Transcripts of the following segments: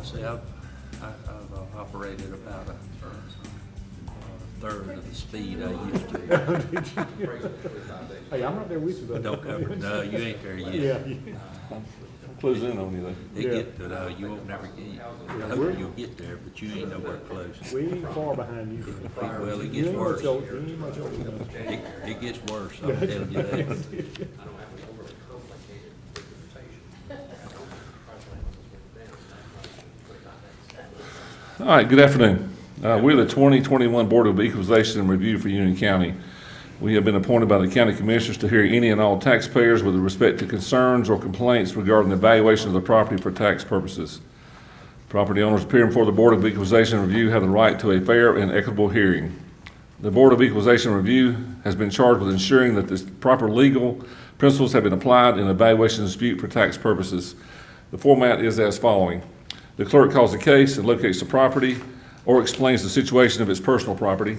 See, I've operated about a third of the speed I used to. Hey, I'm right there with you, buddy. Don't cover, no, you ain't there Yeah. yet. Close in on you then. It Yeah. get, but you won't never get, I we're- hope you'll get there, but you ain't nowhere close. We ain't far behind you. Well, it You gets ain't worse. much older, you ain't much older than us. It gets worse, I'm telling you that. All right, good afternoon. We're the 2021 Board of Equalization and Review for Union County. We have been appointed by the county commissioners to hear any and all taxpayers with respect to concerns or complaints regarding the valuation of the property for tax purposes. Property owners appearing before the Board of Equalization and Review have the right to a fair and equitable hearing. The Board of Equalization and Review has been charged with ensuring that the proper legal principles have been applied in evaluation dispute for tax purposes. The format is as following. The clerk calls the case and locates the property or explains the situation of its personal property.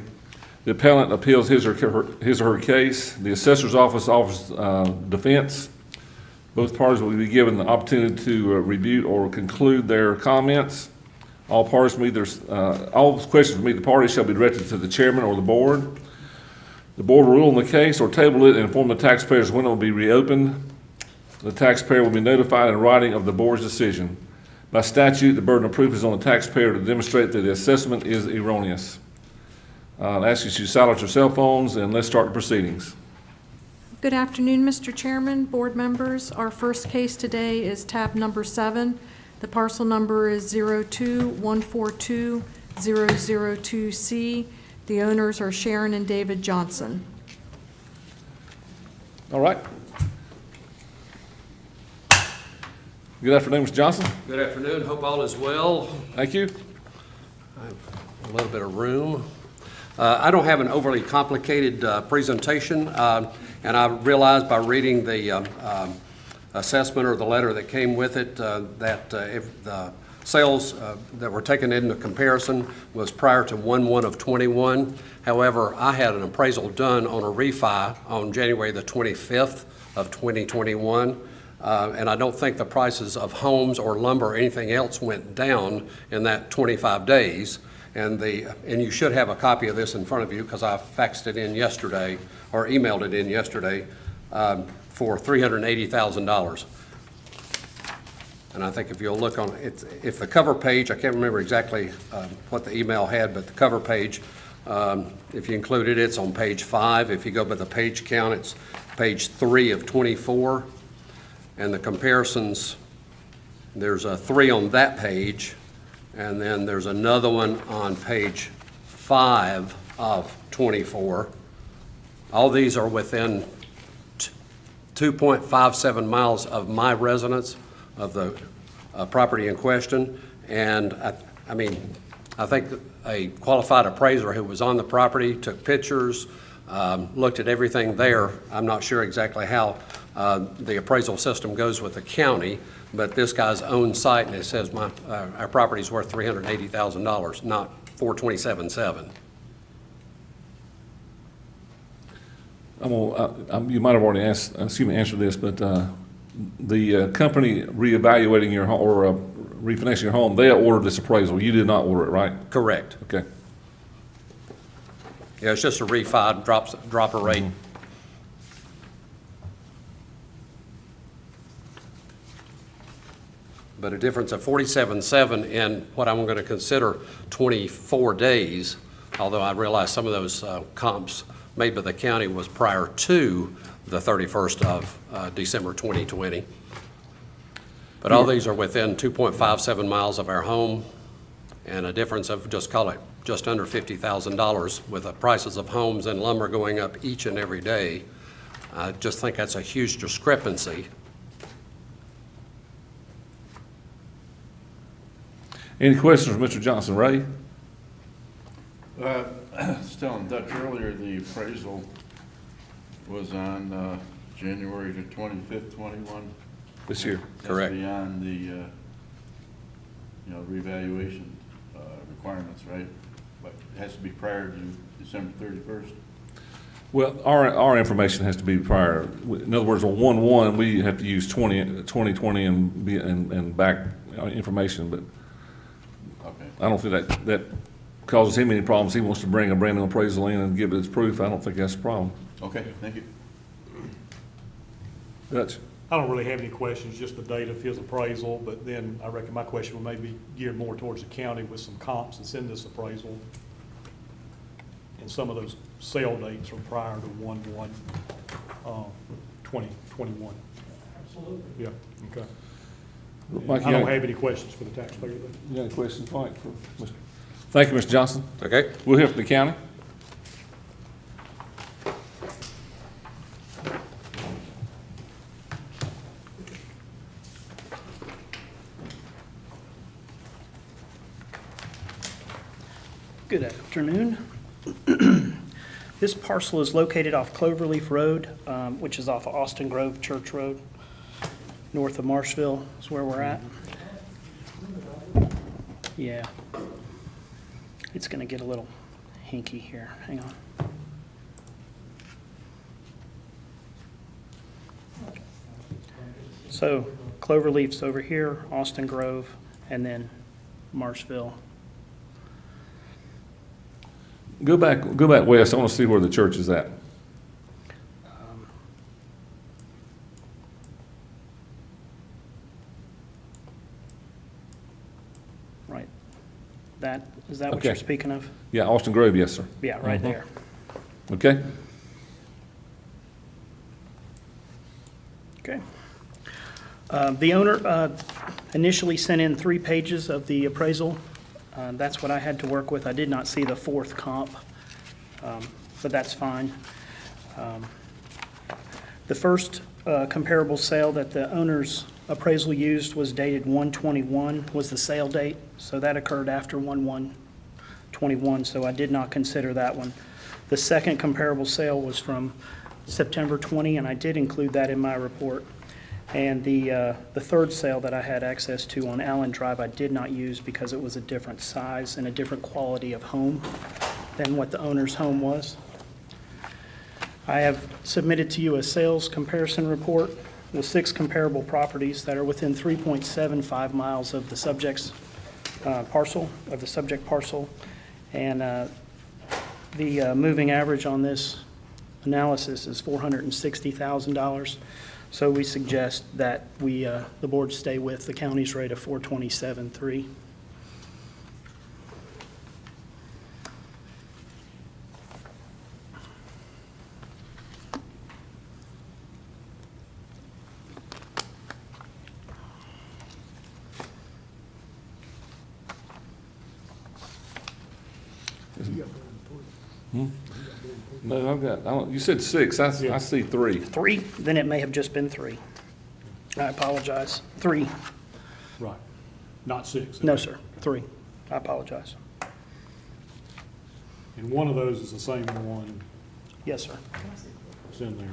The appellant appeals his or her case. The assessor's office offers defense. Both parties will be given the opportunity to rebut or conclude their comments. All parties from all questions from either party shall be directed to the chairman or the board. The board will rule on the case or table it and inform the taxpayers when it will be reopened. The taxpayer will be notified in writing of the board's decision. By statute, the burden of proof is on the taxpayer to demonstrate that the assessment is erroneous. I'll ask you to silence your cell phones and let's start the proceedings. Good afternoon, Mr. Chairman, board members. Our first case today is tab number 7. The parcel number is 02142-002C. The owners are Sharon and David Johnson. All right. Good afternoon, Mr. Johnson. Good afternoon. Hope all is well. Thank you. A little bit of room. I don't have an overly complicated presentation, and I realized by reading the assessment or the letter that came with it that if the sales that were taken into comparison was prior to 1/1 of 21. However, I had an appraisal done on a refi on January the 25th of 2021. And I don't think the prices of homes or lumber or anything else went down in that 25 days. And you should have a copy of this in front of you because I faxed it in yesterday or emailed it in yesterday for $380,000. And I think if you'll look on it, if the cover page, I can't remember exactly what the email had, but the cover page, if you included it, it's on page 5. If you go by the page count, it's page 3 of 24. And the comparisons, there's a 3 on that page, and then there's another one on page 5 of 24. All these are within 2.57 miles of my residence of the property in question. And I mean, I think a qualified appraiser who was on the property took pictures, looked at everything there. I'm not sure exactly how the appraisal system goes with the county, but this guy's own site, and it says our property's worth $380,000, not $427,700. You might have already answered this, but the company reevaluating your home or refinancing your home, they ordered this appraisal. You did not order it, right? Correct. Okay. Yeah, it's just a refi, drop a rate. But a difference of $47,700 in what I'm going to consider 24 days, although I realize some of those comps made by the county was prior to the 31st of December 2020. But all these are within 2.57 miles of our home, and a difference of, just call it, just under $50,000 with the prices of homes and lumber going up each and every day. I just think that's a huge discrepancy. Any questions for Mr. Johnson? Ray? I was telling Dutch earlier, the appraisal was on January the 25th, 21. This year. Correct. That's beyond the, revaluation requirements, right? But it has to be prior to December 31st. Well, our information has to be prior. In other words, on 1/1, we have to use 2020 and back information, but Okay. I don't think that causes him any problems. He wants to bring a brand new appraisal in and give it as proof. I don't think that's a problem. Okay, thank you. Dutch? I don't really have any questions, just the date of his appraisal, but then I reckon my question will maybe geared more towards the county with some comps that's in this appraisal. And some of those sale dates are prior to 1/1/2021. Absolutely. Yeah, okay. Mike, I don't have any questions for the taxpayer. You got any questions, Mike? Thank you, Mr. Johnson. Okay? We'll hear from the county. Good afternoon. This parcel is located off Cloverleaf Road, which is off of Austin Grove Church Road, north of Marshville is where we're at. Yeah. It's going to get a little hinky here. Hang on. So Cloverleaf's over here, Austin Grove, and then Marshville. Go back west. I want to see where the church is at. Right. Is that what Okay. you're speaking of? Yeah, Austin Grove, yes, sir. Yeah, right there. Okay? Okay. The owner initially sent in 3 pages of the appraisal. That's what I had to work with. I did not see the 4th comp, but that's fine. The first comparable sale that the owner's appraisal used was dated 1/21 was the sale date, so that occurred after 1/1/21, so I did not consider that one. The second comparable sale was from September 20, and I did include that in my report. And the third sale that I had access to on Allen Drive, I did not use because it was a different size and a different quality of home than what the owner's home was. I have submitted to you a sales comparison report with 6 comparable properties that are within 3.75 miles of the subject parcel. And the moving average on this analysis is $460,000. So we suggest that the board stay with the county's rate of 427.3. No, you said 6. I see 3. 3, then it may have just been 3. I apologize. 3. Right, not 6. No, sir. 3. I apologize. And one of those is the same one Yes, sir. that's in there.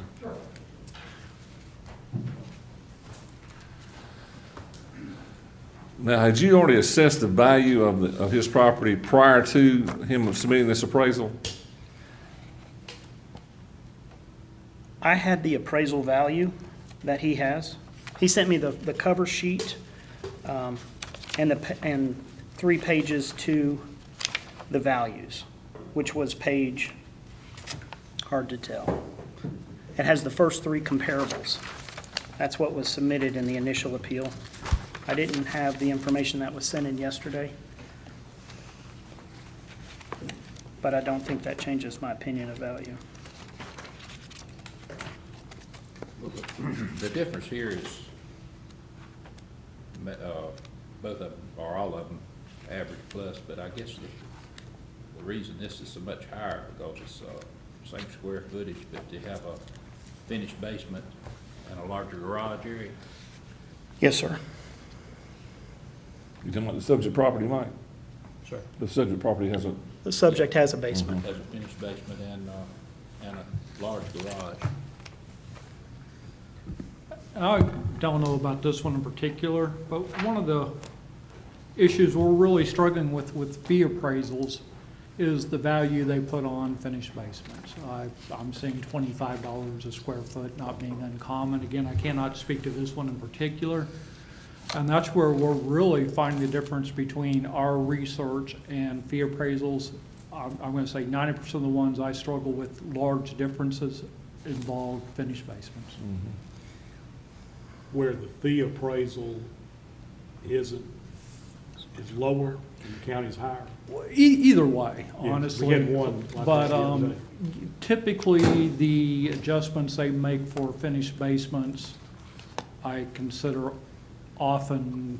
Now, had you already assessed the value of his property prior to him submitting this appraisal? I had the appraisal value that he has. He sent me the cover sheet and 3 pages to the values, which was page, hard to tell. It has the first 3 comparables. That's what was submitted in the initial appeal. I didn't have the information that was sent in yesterday, but I don't think that changes my opinion of value. The difference here is, both of them, or all of them, average plus, but I guess the reason this is so much higher because it's same square footage, but they have a finished basement and a larger garage area. Yes, sir. You talking about the subject property, Mike? Sure. The subject property has a, The subject has a basement. Has a finished basement and a large garage. I don't know about this one in particular, but one of the issues we're really struggling with fee appraisals is the value they put on finished basements. I'm seeing $25 a square foot not being uncommon. Again, I cannot speak to this one in particular, And that's where we're really finding the difference between our research and fee appraisals. I'm going to say 90% of the ones I struggle with large differences involve finished basements. Where the fee appraisal is lower and the county's higher. Either way, Yeah, honestly. we had one like But that the other day. typically, the adjustments they make for finished basements, I consider often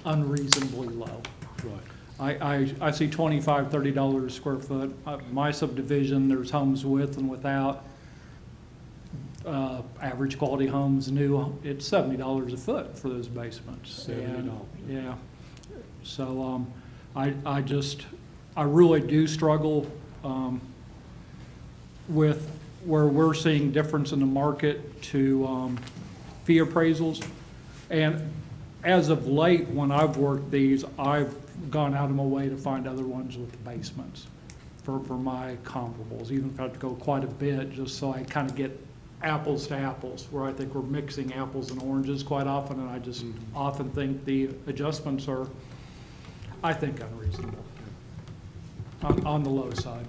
unreasonably low. Right. I see $25, $30 a square foot. My subdivision, there's homes with and without. Average quality homes, new, it's $70 a foot for those basements. And, $70. yeah. So, I really do struggle, with where we're seeing difference in the market to, fee appraisals. And as of late, when I've worked these, I've gone out of my way to find other ones with basements for my comparables, even if I have to go quite a bit, just so I kind of get apples to apples, where I think we're mixing apples and oranges quite often, and I just often think the adjustments are, I think, unreasonable, on the low side.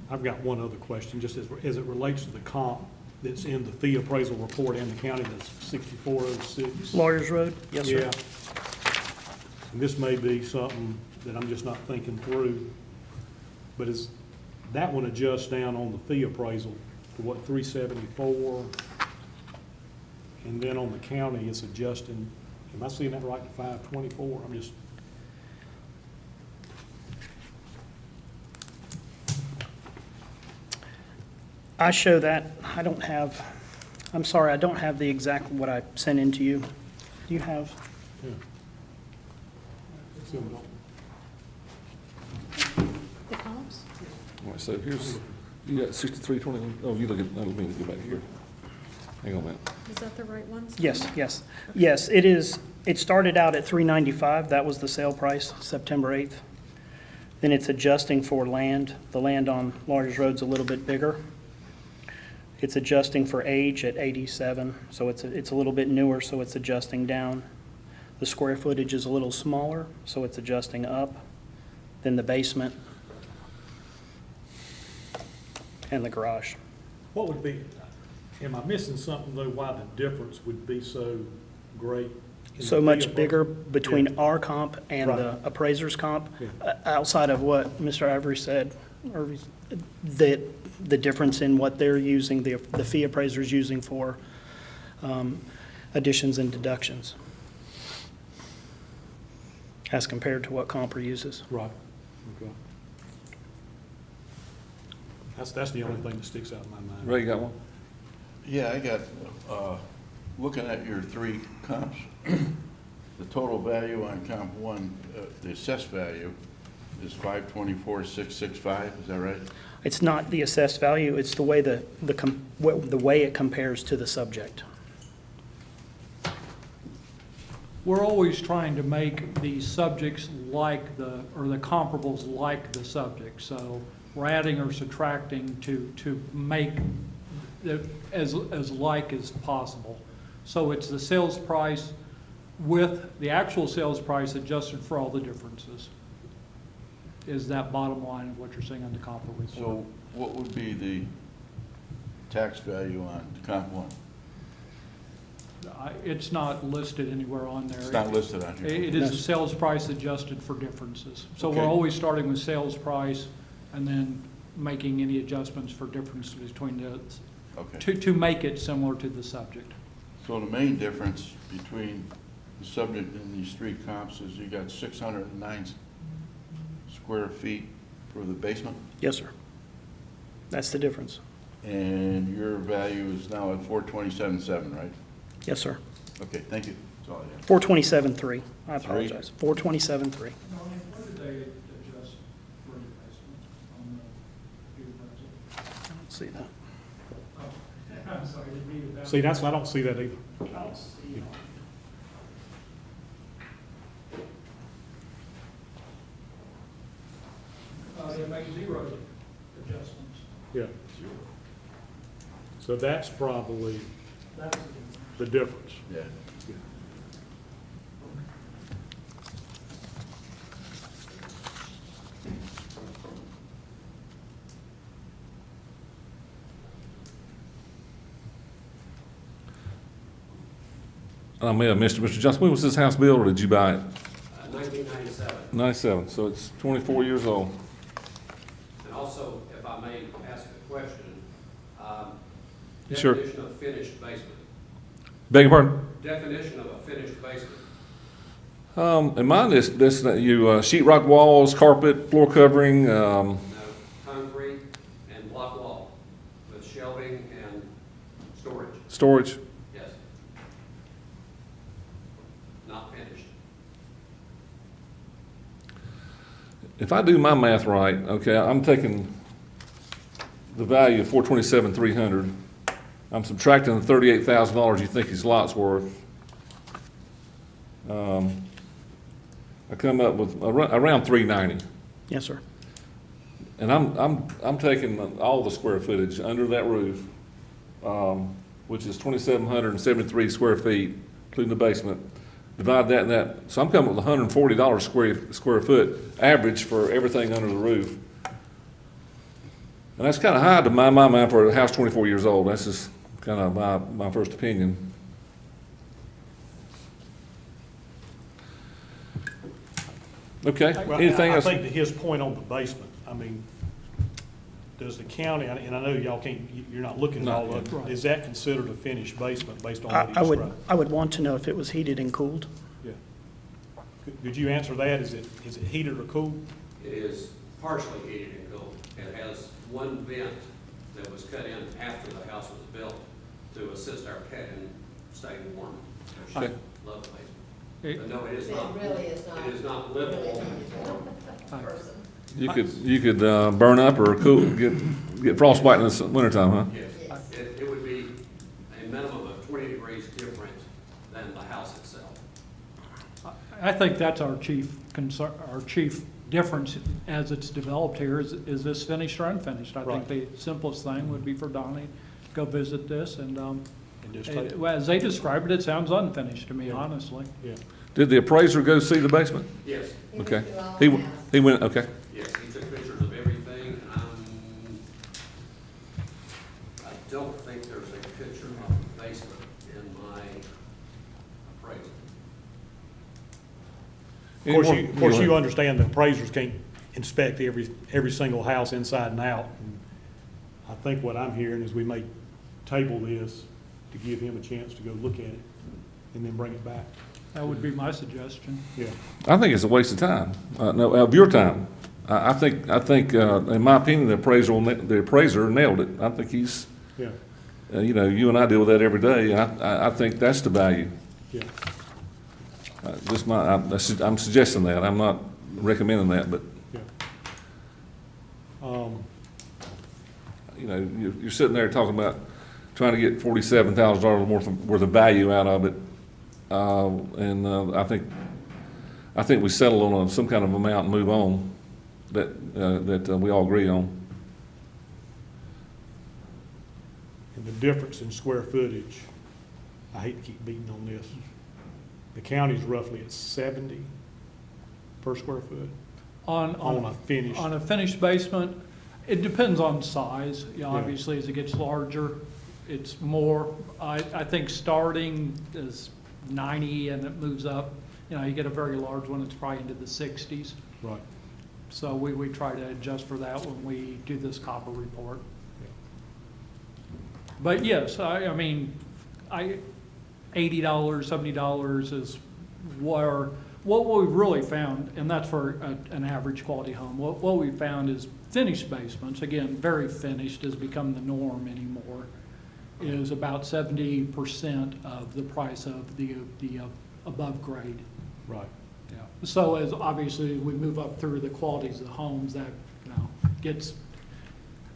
I've got one other question, just as it relates to the comp that's in the fee appraisal report and the county, that's 6406. Lawyers Road? Yes, sir. Yeah. And this may be something that I'm just not thinking through, but is that one adjusts down on the fee appraisal to what, 374? And then on the county, it's adjusting, am I seeing that right, to 524? I'm just, I show that, I'm sorry, I don't have the exact, what I sent in to you. Do you have? yeah. So, The comps? All right, so here's, you got 6321, oh, you look at, let me go back here. Hang on a minute. Is that the right ones? Yes, it is. It started out at $395, that was the sale price, September 8th. Then it's adjusting for land. The land on Lawyers Road's a little bit bigger. It's adjusting for age at 87, so it's a little bit newer, so it's adjusting down. The square footage is a little smaller, so it's adjusting up. Then the basement and the garage. what would be, am I missing something though, why the difference would be so great? in the So fee much appraisal? bigger between Yeah. our comp and the Right. appraiser's comp, Yeah. outside of what Mr. Avery said, or the difference in what they're using, the fee appraiser's using for additions and deductions, as compared to what Comper uses. Right, okay. That's the only thing that sticks out in my mind. Ray, you got one? Yeah, I got, looking at your three comps, the total value on comp one, the assessed value is 524,665, is that right? It's not the assessed value, it's the way the way it compares to the subject. We're always trying to make the subjects like the comparables like the subject. So we're adding or subtracting to make it as like as possible. So it's the sales price with the actual sales price adjusted for all the differences, is that bottom line of what you're seeing on the comparable report. So what would be the tax value on comp one? It's not listed anywhere on there. It's not listed on here. It is the sales price adjusted for differences. So we're Okay. always starting with sales price and then making any adjustments for differences between those, Okay. to make it similar to the subject. So the main difference between the subject and these three comps is you got 609 square feet for the basement, Yes, sir. That's the difference. and your value is now at 427.7, right? Yes, sir. Okay, thank you. That's all I have. 427.3. I apologize. 427.3. What did they adjust for the basement on the Let's see that. I'm sorry, didn't mean that. See, I don't see that either. They make zero adjustments. Yeah. So that's probably, That's the difference. the difference. Yeah. I may have missed it, Mr. Johnson, when was this house built, or did you buy it? 1997. 97, so it's 24 years old. And also, if I may ask a question, Sure. definition of finished basement. Beg your pardon? Definition of a finished basement. In mine, you sheetrock walls, carpet, floor covering, No, concrete and block wall with shelving and storage. storage. Yes. Not finished. If I do my math right, okay, I'm taking the value of 427,300. I'm subtracting the $38,000 you think his lot's worth. I come up with around 390. Yes, sir. And I'm taking all the square footage under that roof, which is 2,773 square feet, including the basement. Divide that and that, so I'm coming with $140 square foot average for everything under the roof. And that's kind of high to my mind for a house 24 years old. That's just kind of my first opinion. Okay, Well, anything I else? think to his point on the basement, I mean, does the county, and I know y'all can't, you're not looking at all of Right. it, is that considered a finished basement based on what he I would, described? I would want to know if it was heated and cooled. Yeah. Could you answer that? Is it heated or cooled? It is partially heated and cooled. It has one vent that was cut in after the house was built to assist our cat in staying warm. Okay. Love the It- basement. But no, it is It not. really is not. It is not Really livable. not a person. You could burn up or cool, get frostbite in the wintertime, huh? Yes. Yes. It would be a minimum of 20 degrees different than the house itself. I think that's our chief concern, our chief difference as it's developed here is this finished or unfinished? I think the simplest thing would be for Donnie to go visit this and, And just take, well, as they described it, it sounds unfinished to me, Yeah. honestly. yeah. Did the appraiser go see the basement? Yes, He Okay. went through all He, the w- house. he went, okay. yes, he took pictures of everything, and I don't think there's a picture of the basement in my appraisal. Of course, you understand that appraisers can't inspect every single house inside and out. And I think what I'm hearing is we may table this to give him a chance to go look at it and then bring it back. That would be my suggestion. Yeah. I think it's a waste of time, no, of your time. I think, in my opinion, the appraiser nailed it. I think he's, Yeah, you and I deal with that every day. I think that's the value. yeah. I'm suggesting that. I'm not recommending that, but, Yeah. you're sitting there talking about trying to get $47,000 worth of value out of it. I think we settle on some kind of amount and move on that we all agree on. And the difference in square footage, I hate to keep beating on this. The county's roughly at 70 per square foot on a finished. On a finished basement, it depends on size. Yeah. Obviously, as it gets larger, it's more. I think starting is 90 and it moves up. You get a very large one, it's probably into the 60s. Right. So we try to adjust for that when we do this copper report. But yes, I mean, $80, $70 is what we've really found, and that's for an average quality home. What we found is finished basements, again, very finished has become the norm anymore, is about 70% of the price of the above grade. Right. Yeah. So as obviously we move up through the qualities of the homes, that, gets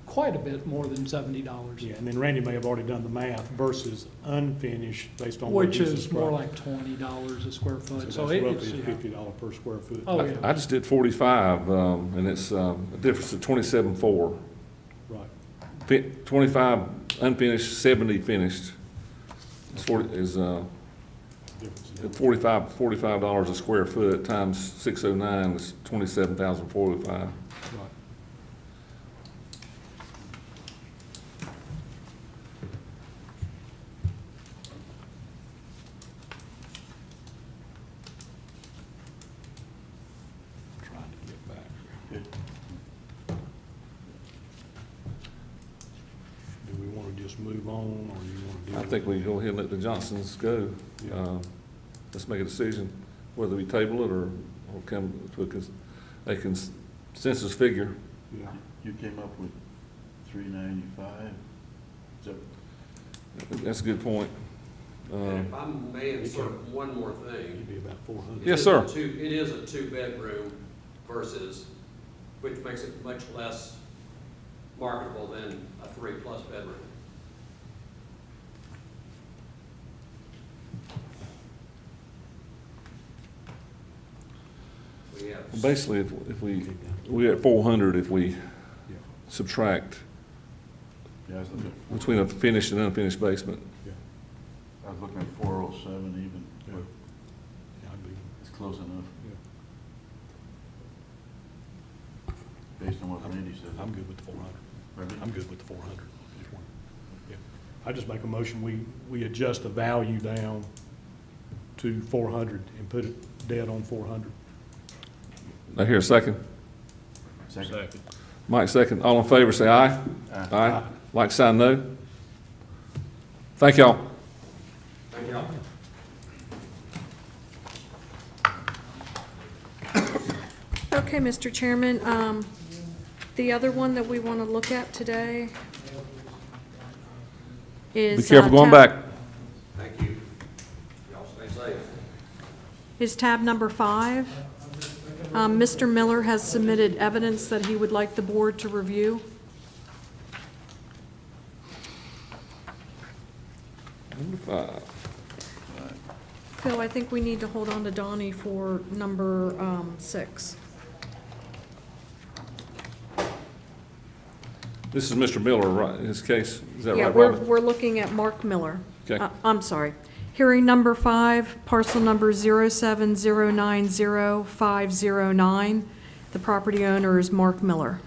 quite a bit more than $70. Yeah, and then Randy may have already done the math versus unfinished based on what Which he's is more described. like $20 a square So foot, that's so roughly it's, yeah. $50 per square foot. Oh, yeah. I just did 45, and it's a difference of 27.4. Right. 25 unfinished, 70 finished. It's 40, is, Difference is- at $45 a square foot times 609 is 27,405. Right. Trying to get back here. Do we want to just move on, or do you want to do? I think we go ahead and let the Johnsons go. Yeah. Let's make a decision whether we table it or come to a consensus figure. Yeah. You came up with 395? Is that, That's a good point. And if I may insert one more thing. It'd be about 400. Yes, sir. It is a two-bedroom versus, which makes it much less marketable than a 3+ bedroom. We have. Basically, if we're at 400 if we Yeah. subtract yeah, I was looking, between a finished and unfinished basement. Yeah. I was looking at 407 even, Yeah. but Yeah, I'd be, it's close enough, yeah. based on what Randy said. I'm good with the 400. Pardon me? I'm good with the 400. Just one. Yeah. I just make a motion, we adjust the value down to 400 and put it dead on 400. I hear a second. Second. Mike, second. All in favor, say aye. Aye. Like sign no. Thank y'all. Thank you. Okay, Mr. Chairman, the other one that we want to look at today is. Be careful going back. Thank you. Y'all stay safe. Is tab number 5. Mr. Miller has submitted evidence that he would like the board to review. Number 5. Phil, I think we need to hold on to Donnie for number 6. This is Mr. Miller, right, in his case? Is that Yeah, right, we're, Robin? we're looking at Mark Miller. Okay. I'm sorry. Hearing number 5, parcel number 070900509. The property owner is Mark Miller.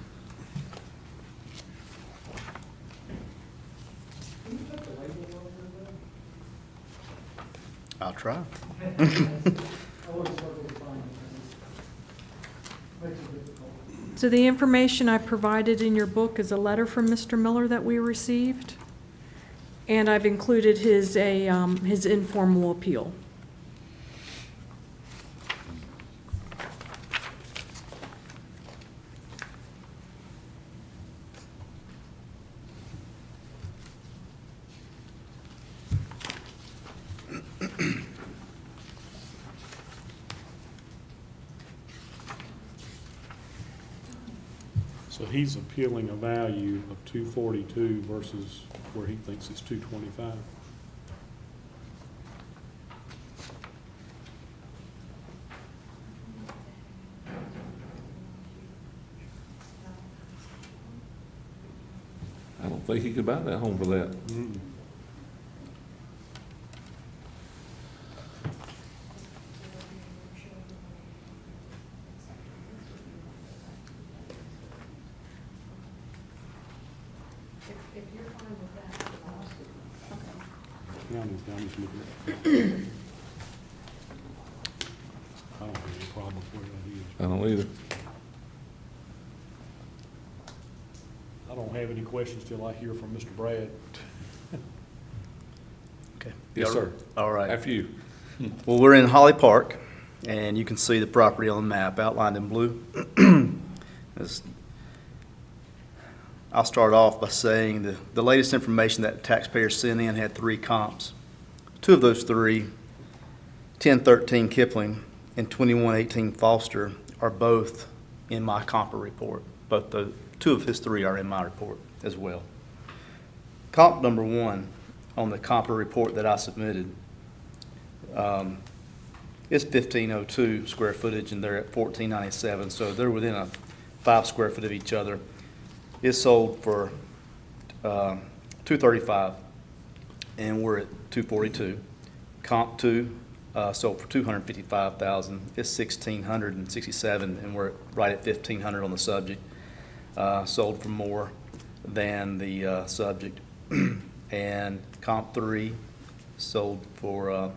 I'll try. So the information I provided in your book is a letter from Mr. Miller that we received, and I've included his informal appeal. So he's appealing a value of 242 versus where he thinks it's 225. I don't think he could buy that home for that. If you're fine with that. I'm just looking at. I don't have any problem with where that is. I don't either. I don't have any questions till I hear from Mr. Brad. Okay. Yes, sir. All right. After you. Well, we're in Holly Park, and you can see the property on the map outlined in blue. I'll start off by saying the latest information that taxpayers sent in had 3 comps. 2 of those 3, 1013 Kipling and 2118 Foster, are both in my compa report. Both the 2 of his 3 are in my report as well. Comp number 1 on the compa report that I submitted is 1502 square footage, and they're at 1497, so they're within a 5 square foot of each other. It's sold for $235 and we're at 242. Comp 2 sold for 255,000. It's 1,667, and we're right at 1,500 on the subject. Sold for more than the subject. And comp 3 sold for,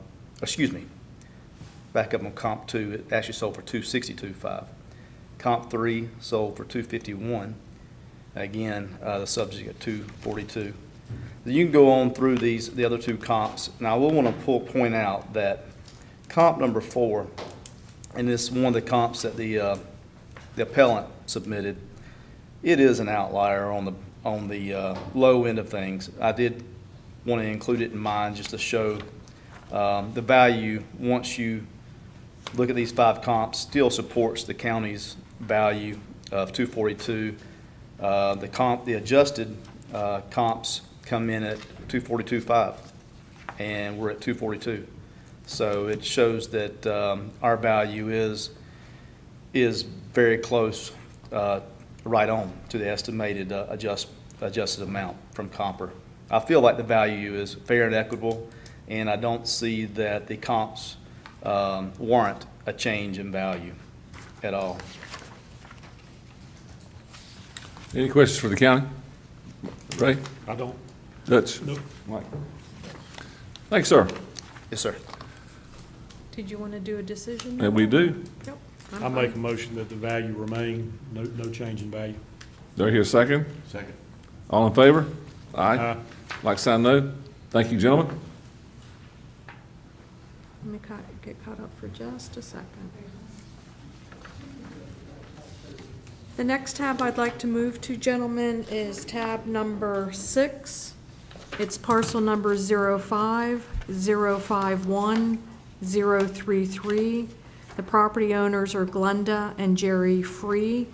back up on comp 2, it actually sold for 262.5. Comp 3 sold for 251. Again, the subject at 242. You can go on through the other two comps. Now, I will want to point out that comp number 4, and this is one of the comps that the appellant submitted, it is an outlier on the low end of things. I did want to include it in mine just to show the value, once you look at these 5 comps, still supports the county's value of 242. The adjusted comps come in at 242.5, and we're at 242. So it shows that our value is very close, right on to the estimated adjusted amount from Comper. I feel like the value is fair and equitable, and I don't see that the comps warrant a change in value at all. Any questions for the county? Ray? I don't, Dutch? nope. Mike? Thanks, sir. Yes, sir. Did you want to do a decision? And we do. Yep. I make a motion that the value remain, no change in value. Do I hear a second? Second. All in favor? Aye. Aye. Like sign no. Thank you, gentlemen. Let me get caught up for just a second. The next tab I'd like to move to, gentlemen, is tab number 6. It's parcel number 05051-033. The property owners are Glenda and Jerry Free.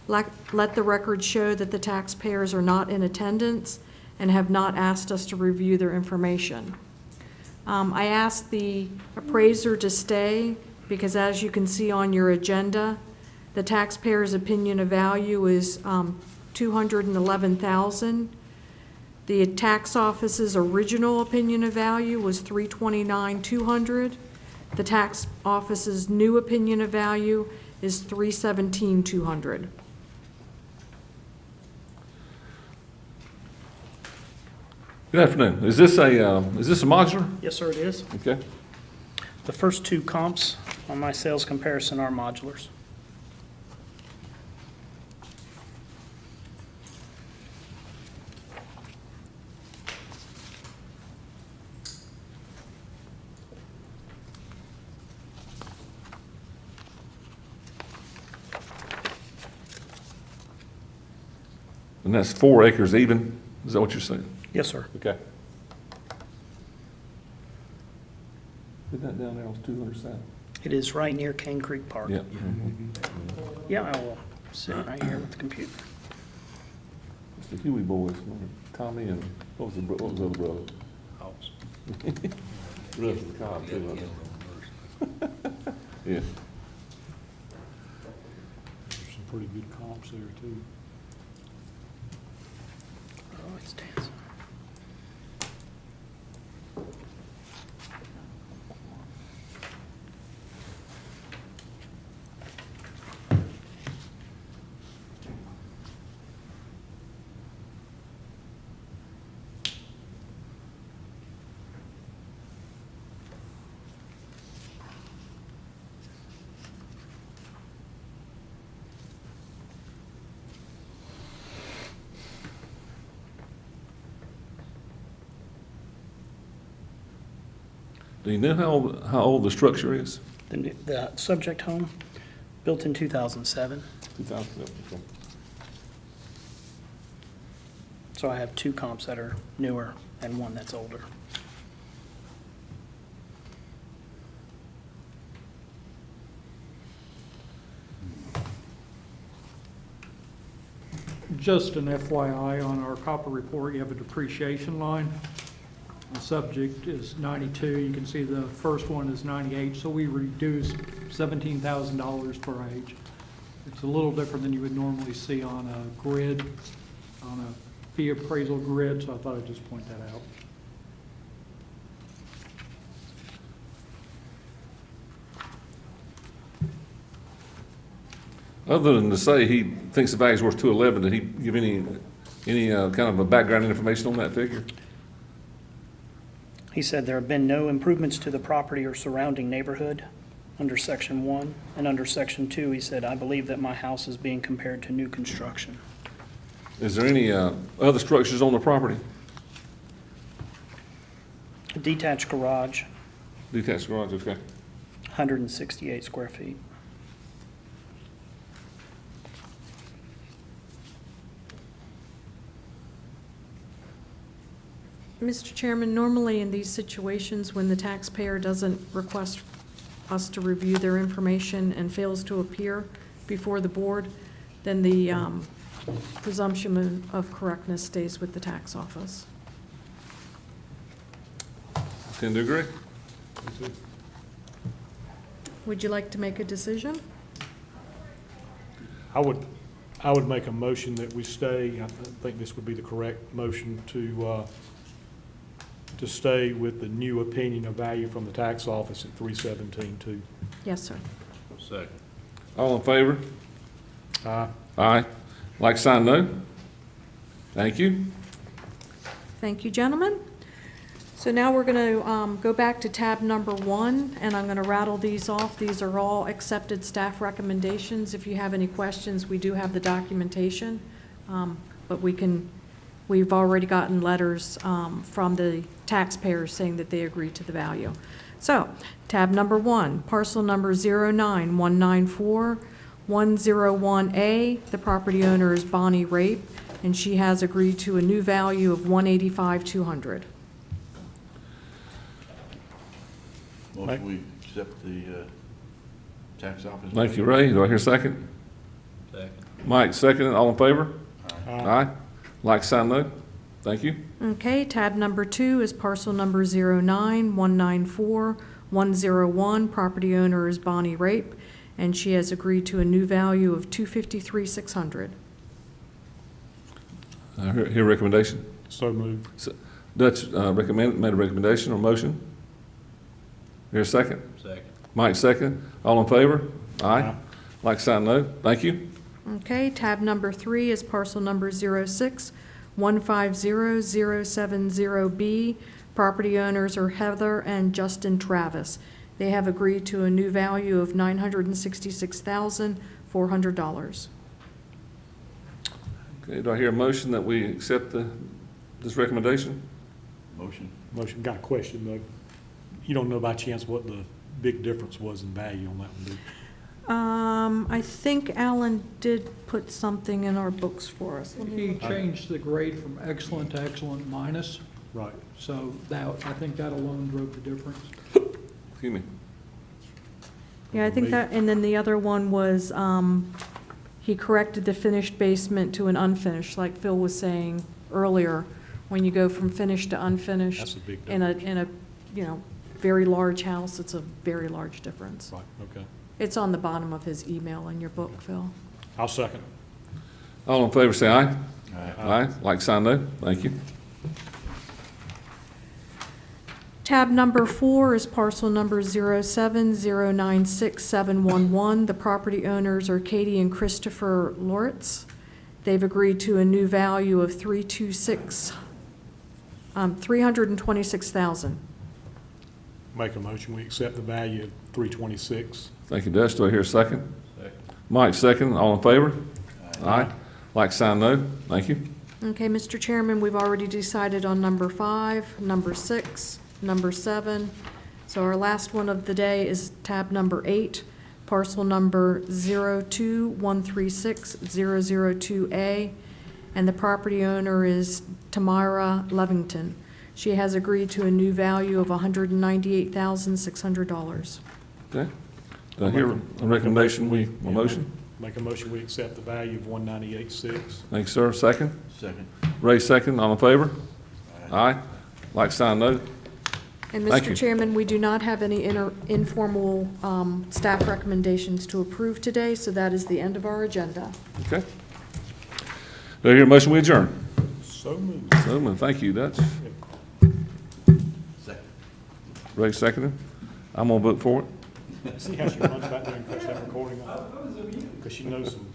Let the record show that the taxpayers are not in attendance and have not asked us to review their information. I asked the appraiser to stay because, as you can see on your agenda, the taxpayer's opinion of value is $211,000. The tax office's original opinion of value was $329,200. The tax office's new opinion of value is $317,200. Good afternoon. Is this a modular? Yes, sir, it is. Okay. The first 2 comps on my sales comparison are modulars. And that's 4 acres even? Is that what you're saying? Yes, sir. Okay. Isn't that down there on 200 South? It is right near Cane Creek Park. Yeah. Yeah, I will sit right here with the computer. It's the Huey boys, Tommy and, what was the other brother? The rest of the Cobb too, wasn't it? Yeah. There's some pretty good comps there, too. Oh, it's dancing. Do you know how old the structure is? The subject home, built in 2007. 2007. Okay. So I have 2 comps that are newer and 1 that's older. Just an FYI, on our copper report, you have a depreciation line. The subject is 92. You can see the first one is 98, so we reduced $17,000 per age. It's a little different than you would normally see on a grid, on a fee appraisal grid, so I thought I'd just point that out. Other than to say he thinks the value's worth 211, did he give any kind of a background information on that figure? He said there have been no improvements to the property or surrounding neighborhood under Section 1. And under Section 2, he said, I believe that my house is being compared to new construction. Is there any other structures on the property? A detached garage, Detached garage, okay. 168 square feet. Mr. Chairman, normally in these situations, when the taxpayer doesn't request us to review their information and fails to appear before the board, then the presumption of correctness stays with the tax office. Tend to agree. Would you like to make a decision? I would make a motion that we stay, I think this would be the correct motion to stay with the new opinion of value from the tax office at 317.2. Yes, sir. Second. All in favor? Aye. Aye. Like sign no? Thank you. Thank you, gentlemen. So now we're going to go back to tab number 1, and I'm going to rattle these off. These are all accepted staff recommendations. If you have any questions, we do have the documentation, but we've already gotten letters from the taxpayers saying that they agree to the value. So, tab number 1, parcel number 09194-101A. The property owner is Bonnie Rape, and she has agreed to a new value of $185,200. Motion we accept the tax office. Thank you, Ray. Do I hear a second? Second. Mike, second. All in favor? Aye. Like sign no? Thank you. Okay, tab number 2 is parcel number 09194-101. Property owner is Bonnie Rape, and she has agreed to a new value of $253,600. Hear recommendation? So moved. Dutch made a recommendation or motion? Hear a second? Second. Mike, second. All in favor? Aye. Aye. Like sign no? Thank you. Okay, tab number 3 is parcel number 06150-070B. Property owners are Heather and Justin Travis. They have agreed to a new value of $966,400. Okay, do I hear a motion that we accept this recommendation? Motion. Motion, got a question though. You don't know by chance what the big difference was in value on that one, do you? I think Alan did put something in our books for us. Let me He look. changed the grade from excellent to excellent minus, Right. so that, I think that alone drove the difference. Excuse me. Yeah, I think that, and then the other one was, he corrected the finished basement to an unfinished, like Phil was saying earlier. When you go from finished to unfinished. That's a big In a, very large house, it's a very large difference. Right, okay. It's on the bottom of his email in your book, Phil. I'll second. All in favor, say aye. Aye. Aye. Like sign no? Thank you. Tab number 4 is parcel number 07096-711. The property owners are Katie and Christopher Loritz. They've agreed to a new value of $326,000. Make a motion, we accept the value of 326. Thank you, Dutch. Do I hear a second? Second. Mike, second. All in favor? Aye. Like sign no? Thank you. Okay, Mr. Chairman, we've already decided on number 5, number 6, number 7. So our last one of the day is tab number 8, parcel number 02136-002A, and the property owner is Tamara Levington. She has agreed to a new value of $198,600. Okay. Do I hear a recommendation, a motion? Make a motion, we accept the value of 198.6. Thanks, sir. Second? Second. Ray, second. All in favor? Aye. Like sign no? And Thank you. Mr. Chairman, we do not have any informal staff recommendations to approve today, so that is the end of our agenda. Okay. Do I hear a motion, we adjourn? So moved. So moved. Thank you, Dutch. Second. Ray, seconded. I'm gonna vote for it. See how she runs back there and cuts that recording off? Because she knows some